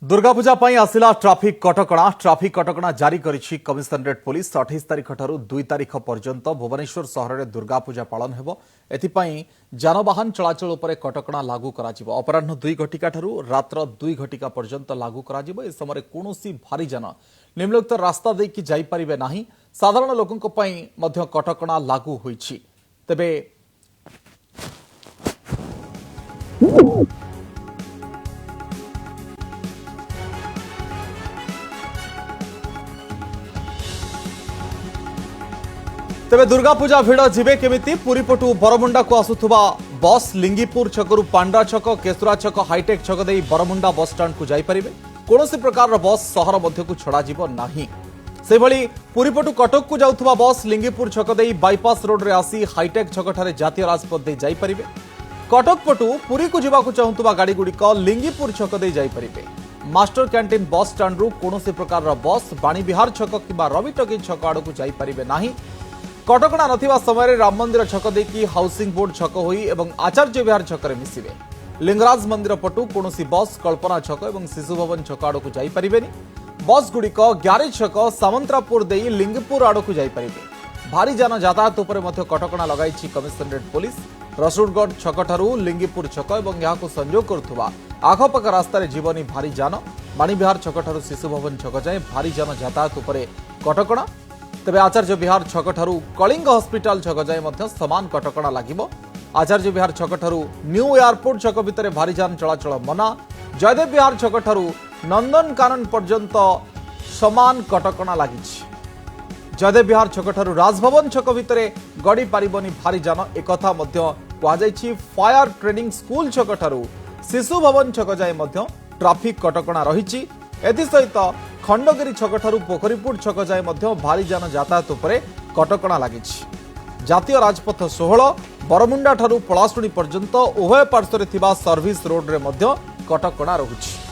दुर्गा पूजा पई आसिला ट्राफिक कटकणा जारी करिछि commissionerate police 28 तारिख ठारू 2 तारिख पर्यंत भुवनेश्वर सहर में दुर्गा पूजा पालन हेबो। एथिपाई जानवाहन चलाचल उपरे कटकणा लागू कराजिबो। अपराह्न 2 घटिका ठारू रात्र 2 घटिका पर्यंत लागू कराजिबो। ए समय कोनोसी भारी जान निम्नलिखित रास्ता देकी जाई परिबे नाही। साधारण लोकंक पई मध्य कटकणा लागू होईछि। तबे तेबे दुर्गा पूजा भिड़ जीवे केमिति पुरी पटु बरमुंडा को आसुथुबा बस लिंगीपुर छकरु पांडा छक केसुरा छक हाईटेक छक देई बरमुंडा बस स्टैंड को जाई परिबे। कोनोसी प्रकार बस सहर मध्य को छड़ा जीव नाही। से भली पुरी पटु कटक को जाउथुबा बस लिंगीपुर छक देई बाईपास रोड रे आसी हाईटेक छक ठारे जातीय राजपथ देई जाई परिबे। कटक पटु पुरी को जिबाकु चाहुथुबा गाड़ी गुडी को लिंगीपुर छक देई जाई परिबे। मास्टर कैंटीन बस स्टैंड रु कोनोसी प्रकार बस बाणी विहार छक किबा रवि टकी छक आड़ को जाई परिबे नाही। कटकणा नथिबा समय राम मंदिर छक देकी हाउसिंग बोर्ड छक होई एवं आचार्य विहार छकरे मिसिबे। लिंगराज मंदिर पटु कोनोसी बस कल्पना छक एवं शिशु भवन छक आड़ को जाई परिबेनी। बस गुड़िक ग्यारेज छक सामंतरापुर देई लिंगपुर आड़ को जाई परिबे। भारी जान यातायात उपरे मध्य कटकणा लगाइछि कमिशनरेट पुलिस। रसूलगढ़ छक ठारू लिंगीपुर छक एवं यहाको संयोग करुथुबा आखपाख रास्ता रे जीवनी भारी जान। बाणी विहार छक ठारू शिशु भवन छक जाए भारी जान यातायात उपरे कटकणा। तेबे आचार्य विहार छक ठारू कलिंग हॉस्पिटल छक जाए मध्य समान कटकणा लागिबो। आचार्य विहार छक ठारू न्यू एयरपोर्ट छक भितरे भारी जान चलाचल मना। जयदेव विहार छक ठारू नंदनकानन पर्यंत समान कटकणा लागिछि। जयदेव विहार छक ठारू राजभवन छक भितरे गड़ी पारिबनी भारी जान एकथा मध्य कुआजाइछि। फायर ट्रेनिंग स्कूल छक ठारू शिशु भवन छक जाए मध्य ट्राफिक कटकणा रहिछि। एथि सहित खंडगिरी छक ठारू पोखरीपुर छक जाए मध्य भारी जान यातायात उपरे कटकणा लागिछि। जातीय राजपथ 16 बरमुंडा ठारू पलाशुणी पर्यंत उभय पार्श्व रे थिबा सर्विस रोड रे मध्य कटकणा रहुछि।